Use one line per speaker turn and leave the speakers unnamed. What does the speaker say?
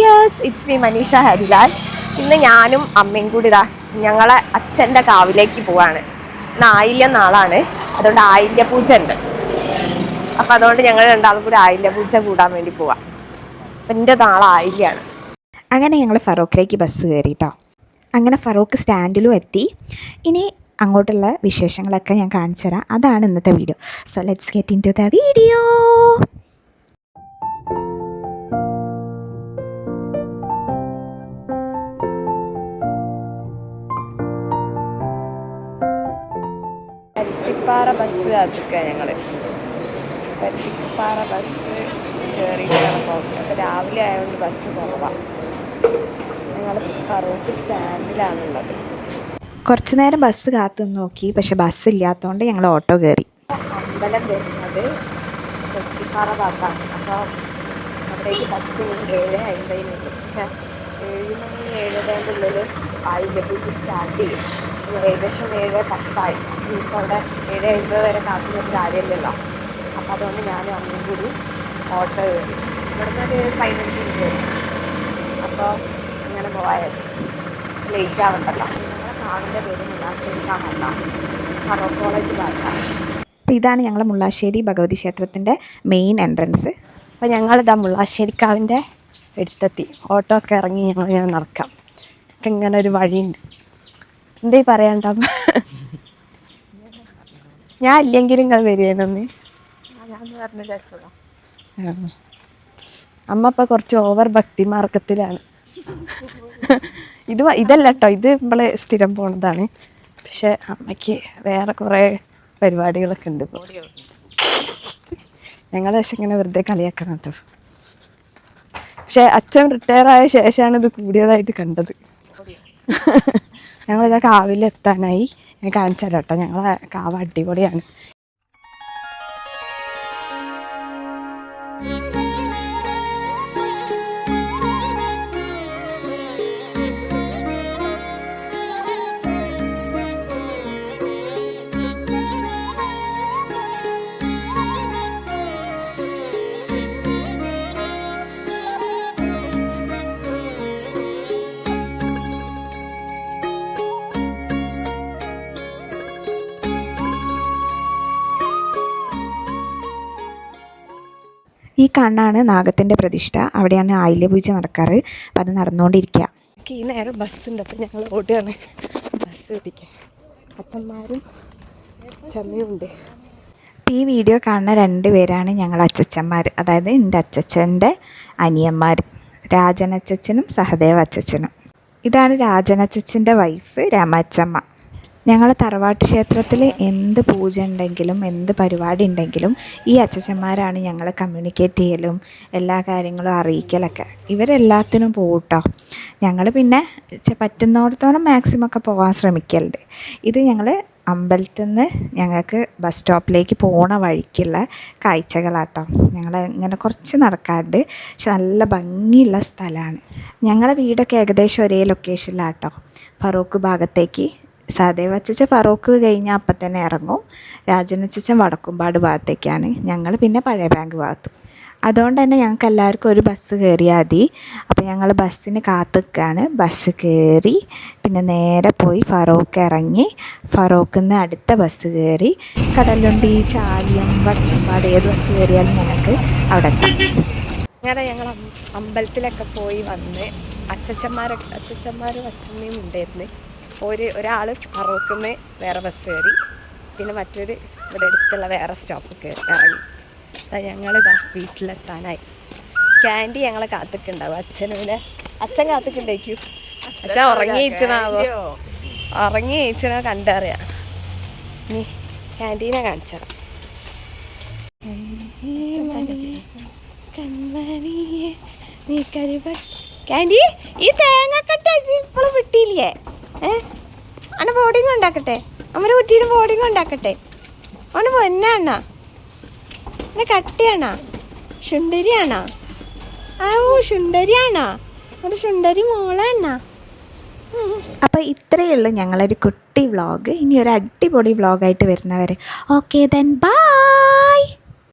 Dears, it's me Maneesha Harilal. ഇന്ന് ഞാനും അമ്മയും കൂടി ഞങ്ങളെ അച്ഛൻ്റെ കാവിലേക്ക് പോവാണ്. ഇന്ന് ആയില്യം നാളാണ്, അതുകൊണ്ട് ആയില്യ പൂജ ഉണ്ട്. അപ്പം അതുകൊണ്ട് ഞങ്ങൾ രണ്ടാളും കൂടി ആയില്യ പൂജ കൂടാൻ വേണ്ടി പോവാം. അപ്പം എൻ്റെ നാളെ ആയില്യാണ്.
അങ്ങനെ ഞങ്ങൾ ഫറോക്കിലേക്ക് ബസ് കയറി കേട്ടോ. അങ്ങനെ ഫറോക്ക് സ്റ്റാൻഡിലും എത്തി. ഇനി അങ്ങോട്ടുള്ള വിശേഷങ്ങളൊക്കെ ഞാൻ കാണിച്ചു തരാം. അതാണ് ഇന്നത്തെ video. So let's get into the video.
Paruthippara bus കാത്തിക്കുക. ഞങ്ങൾ പരുത്തിപ്പാറ ബസ് കയറിയിട്ടാണ് പോകുന്നത്. അപ്പോൾ രാവിലെ ആയതുകൊണ്ട് ബസ് കുറവാണ്. ഞങ്ങൾ ഫറോക്ക് സ്റ്റാൻഡിലാണുള്ളത്.
കുറച്ച് നേരം ബസ് കാത്തു നോക്കി, പക്ഷെ ബസ് ഇല്ലാത്തതുകൊണ്ട് ഞങ്ങൾ ഓട്ടോ കയറി.
അമ്പലം വരുന്നത് പരുത്തിപ്പാറ ഭാഗത്താണ്. അപ്പോൾ അവിടേക്ക് ബസ് 7:50 പക്ഷെ 7 മണി 7:30 ഉള്ളിൽ ആയില്യ പൂജ സ്റ്റാർട്ട് ചെയ്യും. ഏകദേശം 7:10 ഇപ്പോൾ അവിടെ 7:50 വരെ കാത്തുന്നൊരു കാര്യമില്ലല്ലോ. അപ്പോൾ അതുകൊണ്ട് ഞാനും അമ്മയും കൂടി ഓട്ടോ കയറി. ഇവിടുന്ന് ഒരു 15 മിനിറ്റ് വരും. അപ്പോൾ അങ്ങനെ പോയാൽ ലേറ്റ് ആവണ്ടല്ലോ. ഞങ്ങളുടെ കാവിൻ്റെ പേര് മുള്ളാശ്ശേരിക്കാണല്ല, ഫറോക്ക് കോളേജ് ഭാഗത്താണ്.
അപ്പോൾ ഇതാണ് ഞങ്ങൾ മുള്ളാശ്ശേരി ഭഗവതി ക്ഷേത്രത്തിൻ്റെ മെയിൻ എൻട്രൻസ്.
അപ്പോൾ ഞങ്ങളിതാ മുള്ളാശ്ശേരിക്കാവിൻ്റെ അടുത്തെത്തി. ഓട്ടോ ഒക്കെ ഇറങ്ങി ഞങ്ങൾ നടക്കാം. ഒക്കെ ഇങ്ങനെ ഒരു വഴിയുണ്ട്. എന്തേ പറയണ്ട, ഞാൻ ഇല്ലെങ്കിലും നിങ്ങൾ വരികയെന്നൊന്ന് ഞാൻ പറഞ്ഞു ചേച്ചതാ. അമ്മ ഇപ്പോൾ കുറച്ച് ഓവർ ഭക്തി മാർഗത്തിലാണ്. ഇതല്ല കേട്ടോ, ഇത് നമ്മൾ സ്ഥിരം പോണതാണ്. പക്ഷെ അമ്മയ്ക്ക് വേറെ കുറേ പരിപാടികളൊക്കെ ഉണ്ട് ഇപ്പോൾ. ഞങ്ങൾ പക്ഷെ ഇങ്ങനെ വെറുതെ കളിയാക്കണം കേട്ടോ. പക്ഷെ അച്ഛൻ റിട്ടയർ ആയ ശേഷമാണ് ഇത് കൂടിയതായിട്ട് കണ്ടത്. ഞങ്ങളിതാ കാവിലെത്താനായി. ഞാൻ കാണിച്ചു തരാം കേട്ടോ. ഞങ്ങളെ കാവ് അടിപൊളിയാണ്.
ഈ കണ്ണാണ് നാഗത്തിൻ്റെ പ്രതിഷ്ഠ. അവിടെയാണ് ആയില്യ പൂജ നടക്കാറ്. അപ്പം അത് നടന്നുകൊണ്ടിരിക്കുക.
ഈ നേരം ബസ്സുണ്ട്. അപ്പം ഞങ്ങൾ ഓടുകയാണ് ബസ് പിടിക്കാൻ. അച്ഛന്മാരും ചമ്മയുണ്ട്.
ഈ വീഡിയോ കാണുന്ന 2 പേരാണ് ഞങ്ങൾ അച്ചച്ചന്മാർ. അതായത് എൻ്റെ അച്ചച്ചൻ്റെ അനിയന്മാർ, രാജനച്ചനും സഹദേവ അച്ചച്ചനും. ഇതാണ് രാജനച്ചൻ്റെ വൈഫ് രാമച്ചമ്മ. ഞങ്ങൾ തറവാട്ട് ക്ഷേത്രത്തിൽ എന്ത് പൂജ ഉണ്ടെങ്കിലും എന്ത് പരിപാടി ഉണ്ടെങ്കിലും ഈ അച്ചച്ചന്മാരാണ് ഞങ്ങളെ കമ്മ്യൂണിക്കേറ്റ് ചെയ്യലും എല്ലാ കാര്യങ്ങളും അറിയിക്കലൊക്കെ. ഇവരെല്ലാത്തിനും പോകും കേട്ടോ. ഞങ്ങൾ പിന്നെ പറ്റുന്നിടത്തോളം മാക്സിമം ഒക്കെ പോകാൻ ശ്രമിക്കലുണ്ട്. ഇത് ഞങ്ങൾ അമ്പലത്തിൽ നിന്ന് ഞങ്ങൾക്ക് ബസ് സ്റ്റോപ്പിലേക്ക് പോണ വഴിക്കുള്ള കാഴ്ചകളാട്ടോ. ഞങ്ങൾ ഇങ്ങനെ കുറച്ച് നടക്കാറുണ്ട്, പക്ഷെ നല്ല ഭംഗിയുള്ള സ്ഥലമാണ്. ഞങ്ങളെ വീടൊക്കെ ഏകദേശം ഒരേ ലൊക്കേഷനിലാട്ടോ. ഫറോക്ക് ഭാഗത്തേക്ക് സഹദേവ അച്ചച്ചൻ ഫറോക്ക് കഴിഞ്ഞാൽ അപ്പം തന്നെ ഇറങ്ങും. രാജനച്ചൻ വടക്കുംപാട് ഭാഗത്തേക്കാണ്. ഞങ്ങൾ പിന്നെ പഴയ ബാങ്ക് ഭാഗത്തും. അതുകൊണ്ട് തന്നെ ഞങ്ങൾക്ക് എല്ലാവർക്കും ഒരു ബസ് കയറിയാൽ മതി. അപ്പോൾ ഞങ്ങൾ ബസ്സിന് കാത്ത് നിൽക്കുകയാണ്. ബസ് കയറി പിന്നെ നേരെ പോയി ഫറോക്ക് ഇറങ്ങി ഫറോക്കിൽ നിന്ന് അടുത്ത ബസ് കയറി കടലുണ്ടി, ചാലിയം, വടക്കുംപാട് ഏത് ബസ് കയറിയാലും ഞങ്ങൾക്ക് അവിടെ എത്താം.
അങ്ങനെ ഞങ്ങൾ അമ്പലത്തിലൊക്കെ പോയി വന്ന് അച്ചച്ചന്മാരും അച്ഛമ്മയും ഉണ്ടായിരുന്നു. ഒരാൾ ഫറോക്കിൽ നിന്ന് വേറെ ബസ് കയറി, പിന്നെ മറ്റൊരു ഇവിടെ അടുത്തുള്ള വേറെ സ്റ്റോപ്പ് കയറി ഇറങ്ങി. ഞങ്ങളിതാ വീട്ടിലെത്താനായി. ക്യാൻഡി ഞങ്ങളെ കാത്തിക്കുണ്ടാവും. അച്ഛൻ കാത്തിക്കുണ്ടായിരിക്കും. അച്ഛൻ ഉറങ്ങി ജയിച്ചണോ കണ്ടറിയാം. നീ ക്യാൻറ്റീനെ കാണിച്ചറാം. ക്യാൻഡി, ഈ തേങ്ങക്കട്ട ഇപ്പോഴും വിട്ടില്ലേ? അന്നെ ബോർഡിങ് ഉണ്ടാക്കട്ടെ? അമ്മ കുട്ടീന് ബോർഡിങ് ഉണ്ടാക്കട്ടെ? അവന് പൊന്നാണോ? അന്നെ കട്ടിയാണോ? ശുണ്ടരിയാണോ? ശുണ്ടരിയാണോ? ഒരു ശുണ്ടരി മോളാണോ?
അപ്പോൾ ഇത്രയേ ഉള്ളൂ ഞങ്ങളൊരു കുട്ടി വ്ളോഗ്. ഇനി ഒരു അടിപൊളി വ്ളോഗായിട്ട് വരുന്നവരെ ഓക്കെ ദെൻ ബൈ.